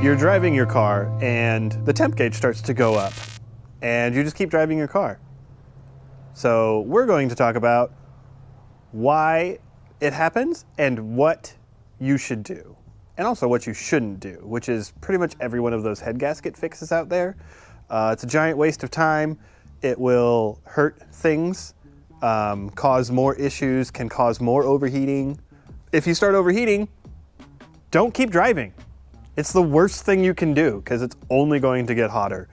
you're driving your car and the temp gauge starts to go up and you just keep driving your car. So we're going to talk about why it happens and what you should do. And also what you shouldn't do, which is pretty much every one of those head gasket fixes out there. It's a giant waste of time. It will hurt things, cause more issues, can cause more overheating. If you start overheating, don't keep driving. It's the worst thing you can do because it's only going to get hotter.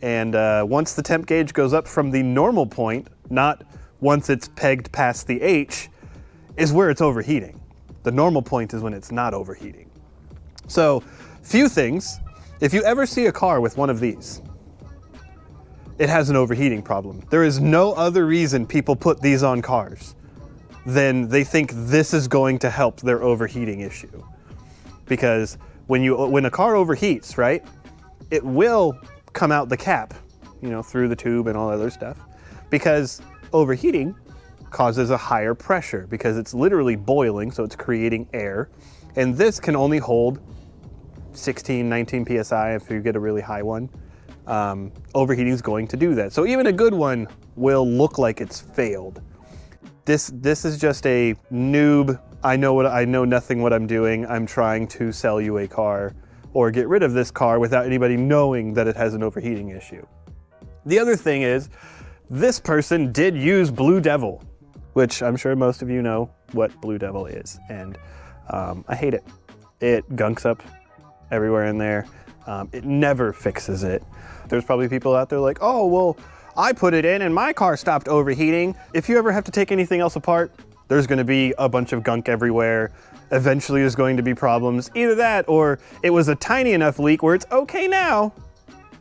And once the temp gauge goes up from the normal point, not once it's pegged past the H, is where it's overheating. The normal point is when it's not overheating. So, few things. If you ever see a car with one of these, it has an overheating problem. There is no other reason people put these on cars than they think this is going to help their overheating issue. Because when a car overheats, right, it will come out the cap, through the tube and all other stuff, because overheating causes a higher pressure because it's literally boiling, so it's creating air. And this can only hold 16, 19 PSI if you get a really high one. Overheating is going to do that. So even a good one will look like it's failed. This is just a noob, I know nothing what I'm doing. I'm trying to sell you a car or get rid of this car without anybody knowing that it has an overheating issue. The other thing is, this person did use Blue Devil, which I'm sure most of you know what Blue Devil is, and I hate it. It gunks up everywhere in there. It never fixes it. There's probably people out there like, oh, well, I put it in and my car stopped overheating. If you ever have to take anything else apart, there's gonna be a bunch of gunk everywhere. Eventually there's going to be problems. Either that or it was a tiny enough leak where it's okay now,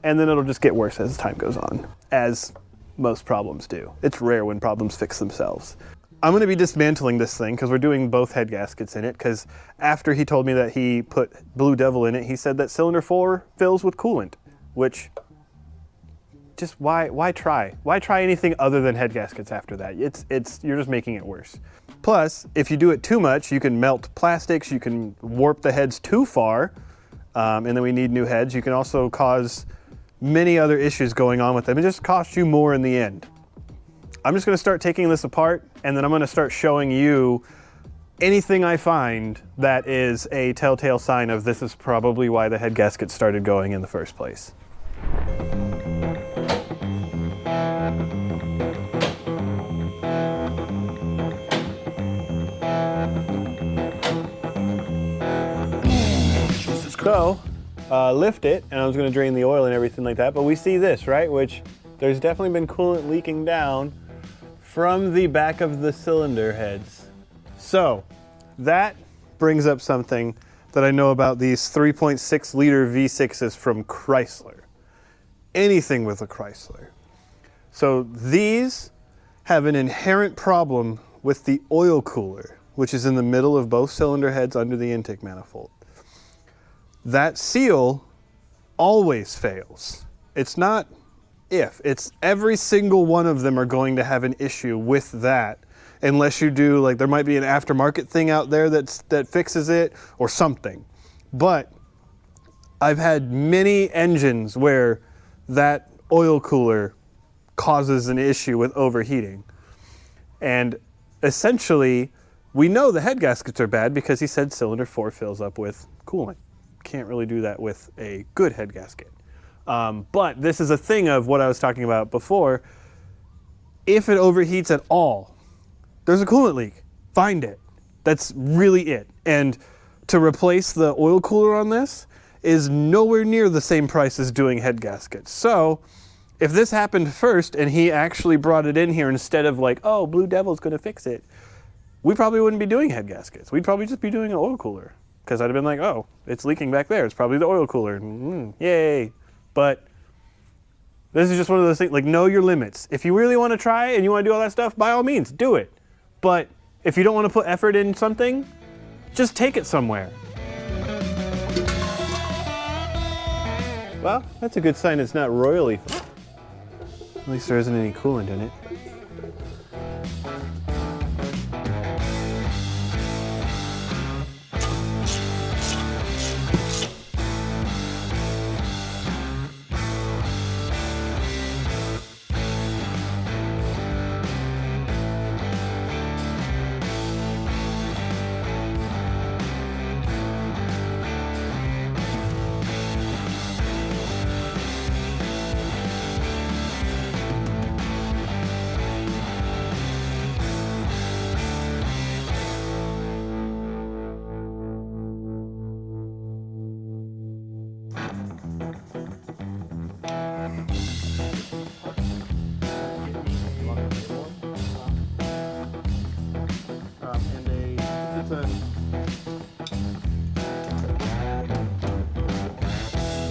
and then it'll just get worse as time goes on, as most problems do. It's rare when problems fix themselves. I'm gonna be dismantling this thing because we're doing both head gaskets in it, because after he told me that he put Blue Devil in it, he said that cylinder 4 fills with coolant, which just why try? Why try anything other than head gaskets after that? You're just making it worse. Plus, if you do it too much, you can melt plastics, you can warp the heads too far, and then we need new heads. You can also cause many other issues going on with them. It just costs you more in the end. I'm just gonna start taking this apart, and then I'm gonna start showing you anything I find that is a telltale sign of this is probably why the head gasket started going in the first place. So, lift it, and I was gonna drain the oil and everything like that, but we see this, right? Which there's definitely been coolant leaking down from the back of the cylinder heads. So, that brings up something that I know about these 3.6 liter V6s from Chrysler. Anything with a Chrysler. So these have an inherent problem with the oil cooler, which is in the middle of both cylinder heads under the intake manifold. That seal always fails. It's not if, it's every single one of them are going to have an issue with that, unless you do, like, there might be an aftermarket thing out there that fixes it or something. But I've had many engines where that oil cooler causes an issue with overheating. And essentially, we know the head gaskets are bad because he said cylinder 4 fills up with coolant. Can't really do that with a good head gasket. But this is a thing of what I was talking about before. If it overheats at all, there's a coolant leak. Find it. That's really it. And to replace the oil cooler on this is nowhere near the same price as doing head gaskets. So if this happened first and he actually brought it in here instead of like, oh, Blue Devil's gonna fix it, we probably wouldn't be doing head gaskets. We'd probably just be doing an oil cooler. Because I'd have been like, oh, it's leaking back there. It's probably the oil cooler. Yay. But this is just one of those things, like, know your limits. If you really want to try and you want to do all that stuff, by all means, do it. But if you don't want to put effort in something, just take it somewhere. Well, that's a good sign it's not royally. At least there isn't any coolant in it.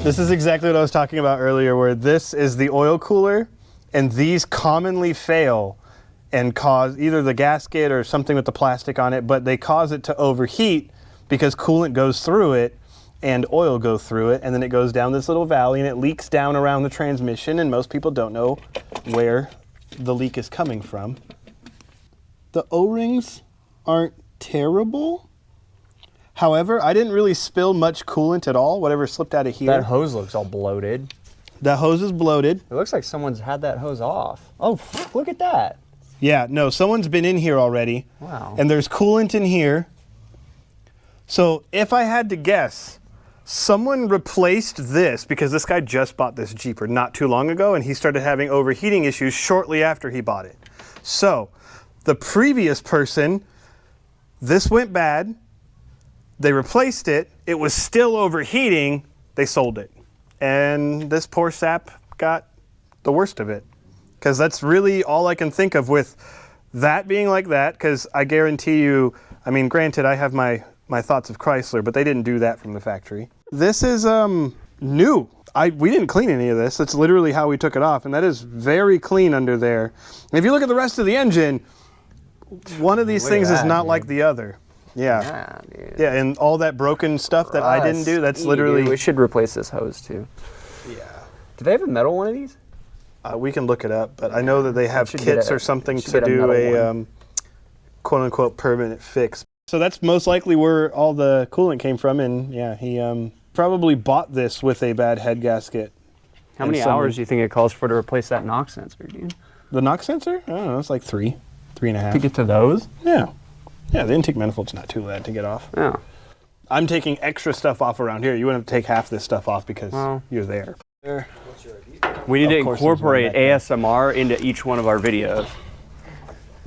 This is exactly what I was talking about earlier, where this is the oil cooler, and these commonly fail and cause either the gasket or something with the plastic on it, but they cause it to overheat because coolant goes through it and oil goes through it, and then it goes down this little valley and it leaks down around the transmission, and most people don't know where the leak is coming from. The O-rings aren't terrible. However, I didn't really spill much coolant at all, whatever slipped out of here. That hose looks all bloated. That hose is bloated. It looks like someone's had that hose off. Oh, look at that. Yeah, no, someone's been in here already. Wow. And there's coolant in here. So if I had to guess, someone replaced this because this guy just bought this Jeep not too long ago, and he started having overheating issues shortly after he bought it. So the previous person, this went bad. They replaced it. It was still overheating. They sold it. And this poor sap got the worst of it. Because that's really all I can think of with that being like that. Because I guarantee you, I mean, granted, I have my thoughts of Chrysler, but they didn't do that from the factory. This is new. We didn't clean any of this. That's literally how we took it off. And that is very clean under there. And if you look at the rest of the engine, one of these things is not like the other. Yeah. Yeah, and all that broken stuff that I didn't do, that's literally... We should replace this hose too. Yeah. Do they have a metal one of these? We can look it up, but I know that they have kits or something to do a quote-unquote permanent fix. So that's most likely where all the coolant came from, and yeah, he probably bought this with a bad head gasket. How many hours do you think it calls for to replace that knock sensor, dude? The knock sensor? I don't know, it's like 3.5. To get to those? Yeah. Yeah, the intake manifold's not too bad to get off. Yeah. I'm taking extra stuff off around here. You wouldn't have to take half this stuff off because you're there. What's your idea? We need to incorporate ASMR into each one of our videos.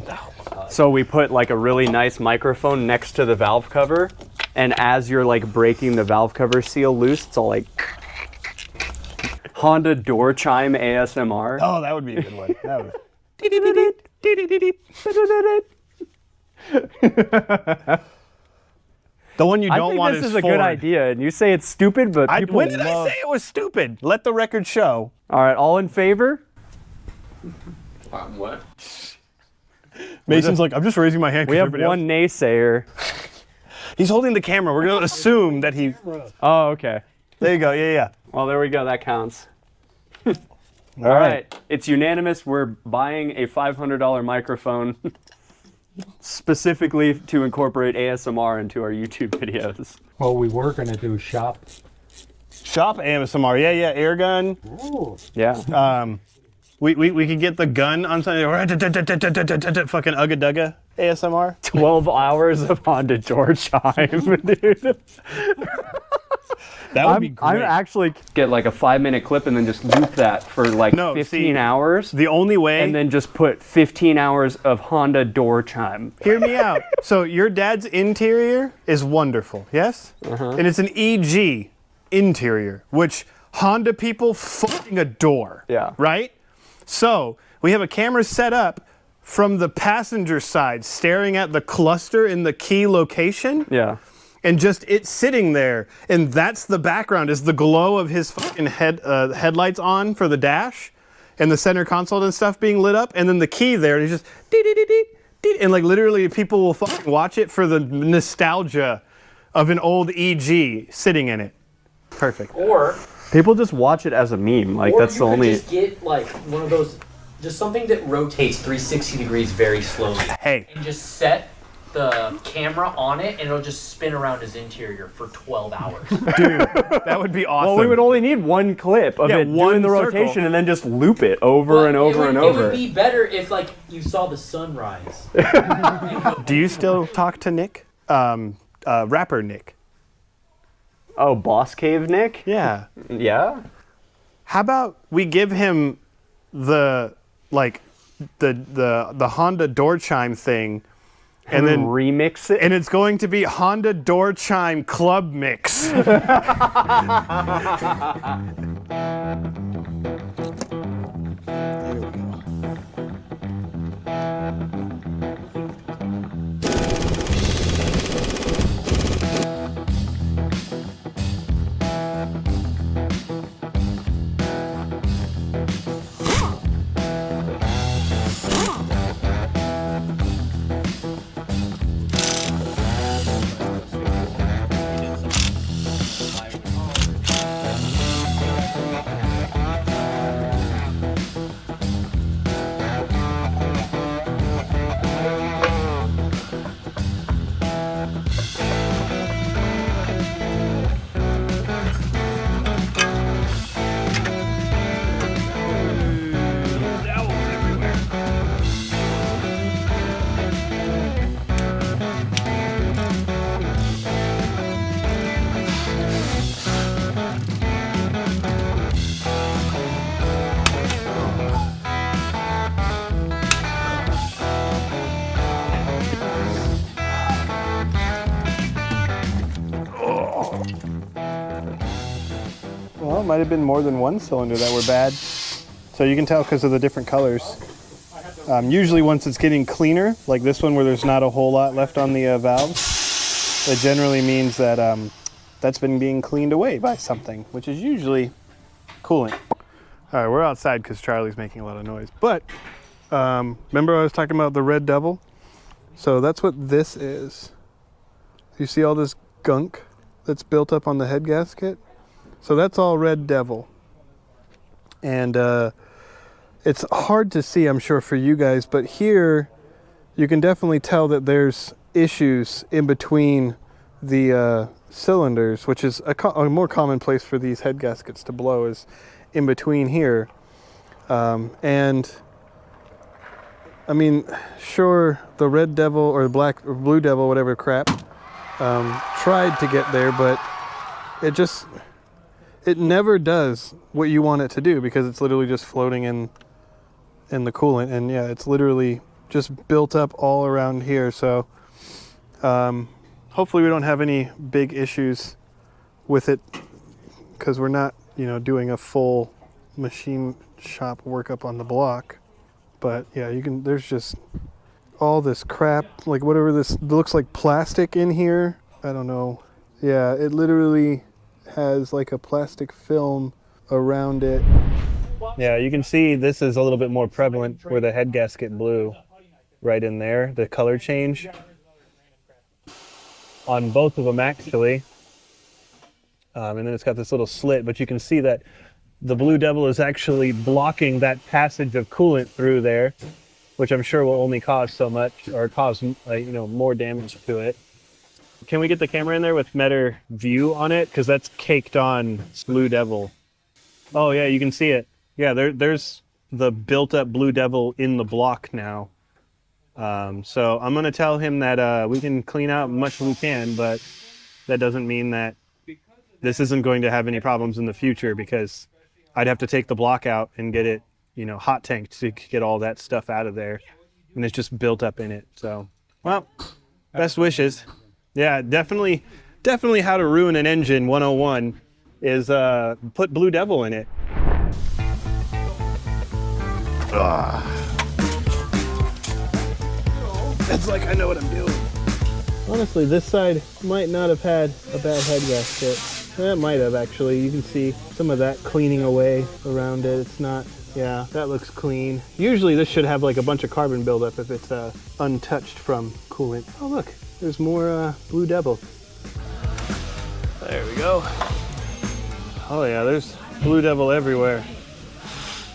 No. So we put like a really nice microphone next to the valve cover, and as you're like breaking the valve cover seal loose, it's all like Honda door chime ASMR. Oh, that would be a good one. That would... The one you don't want is this is a Ford. good idea, and you say it's stupid, but people when did I say it was stupid? Let the record show. All right, all in favor? What? Mason's like, I'm just raising my hand. We have one naysayer. He's holding the camera. We're going to assume that he... Oh, okay. There you go. Yeah. Well, there we go. That counts. All right. It's unanimous. We're buying a $500 microphone specifically to incorporate ASMR into our YouTube videos. Well, we were going to do shop. Shop ASMR. Yeah. Air gun. Ooh. Yeah. We could get the gun on something. Fucking Ugga Dugga ASMR. 12 hours of Honda door chime, dude. That would be great. I'm actually get like a 5-minute clip and then just loop that for like 15 hours. The only way. And then just put 15 hours of Honda door chime. Hear me out. So your dad's interior is wonderful, yes? And it's an EG interior, which Honda people fucking adore. Yeah. Right? So we have a camera set up from the passenger side staring at the cluster in the key location. Yeah. And just it sitting there, and that's the background, is the glow of his fucking headlights on for the dash, and the center console and stuff being lit up, and then the key there, and he's just and like literally people will fucking watch it for the nostalgia of an old EG sitting in it. Perfect. Or people just watch it as a meme. Like that's the only. Or you could just get like one of those, just something that rotates 360 degrees very slowly. Hey. And just set the camera on it, and it'll just spin around his interior for 12 hours. Dude, that would be awesome. Well, we would only need one clip of it doing the rotation and then just loop it over and over and over. It would be better if like you saw the sunrise. Do you still talk to Nick? Rapper Nick. Oh, Boss Cave Nick? Yeah. Yeah? How about we give him the Honda door chime thing, and then remix it, and it's going to be Honda door chime club mix. might have been more than one cylinder that were bad. So you can tell because of the different colors. Usually once it's getting cleaner, like this one where there's not a whole lot left on the valves, it generally means that that's been being cleaned away by something, which is usually coolant. All right, we're outside because Charlie's making a lot of noise. But remember I was talking about the red devil? So that's what this is. You see all this gunk that's built up on the head gasket? So that's all red devil. And it's hard to see, I'm sure, for you guys, but here you can definitely tell that there's issues in between the cylinders, which is a more common place for these head gaskets to blow, is in between here. And I mean, sure, the red devil or the black or blue devil, whatever crap, tried to get there, but it never does what you want it to do because it's literally just floating in the coolant. And yeah, it's literally just built up all around here. So hopefully we don't have any big issues with it because we're not, doing a full machine shop workup on the block. But yeah, there's just all this crap, like whatever this looks like plastic in here. I don't know. Yeah, it literally has like a plastic film around it. Yeah, you can see this is a little bit more prevalent where the head gasket blew right in there, the color change on both of them actually. And then it's got this little slit, but you can see that the blue devil is actually blocking that passage of coolant through there, which I'm sure will only cause so much or cause more damage to it. Can we get the camera in there with better view on it? Because that's caked on blue devil. Oh yeah, you can see it. Yeah, there's the built up blue devil in the block now. So I'm gonna tell him that we can clean out as much as we can, but that doesn't mean that this isn't going to have any problems in the future, because I'd have to take the block out and get it, hot tanked to get all that stuff out of there. And it's just built up in it. So, well, best wishes. Yeah, definitely how to ruin an engine 101 is put blue devil in it. It's like I know what I'm doing. Honestly, this side might not have had a bad head gasket. It might have actually. You can see some of that cleaning away around it. It's not, yeah, that looks clean. Usually this should have like a bunch of carbon buildup if it's untouched from coolant. Oh look, there's more blue devil. There we go. Oh yeah, there's blue devil everywhere.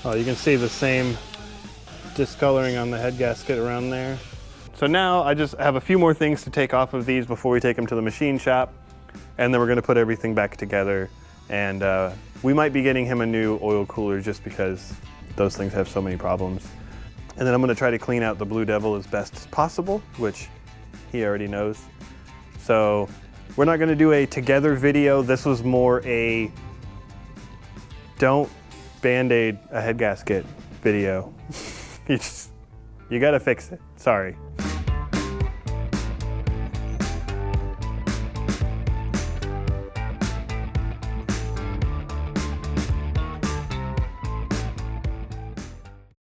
Oh, you can see the same discoloring on the head gasket around there. So now I just have a few more things to take off of these before we take them to the machine shop. And then we're gonna put everything back together. And we might be getting him a new oil cooler just because those things have so many problems. And then I'm gonna try to clean out the blue devil as best as possible, which he already knows. So we're not gonna do a together video. This was more a don't Band-Aid a head gasket video. You gotta fix it, sorry.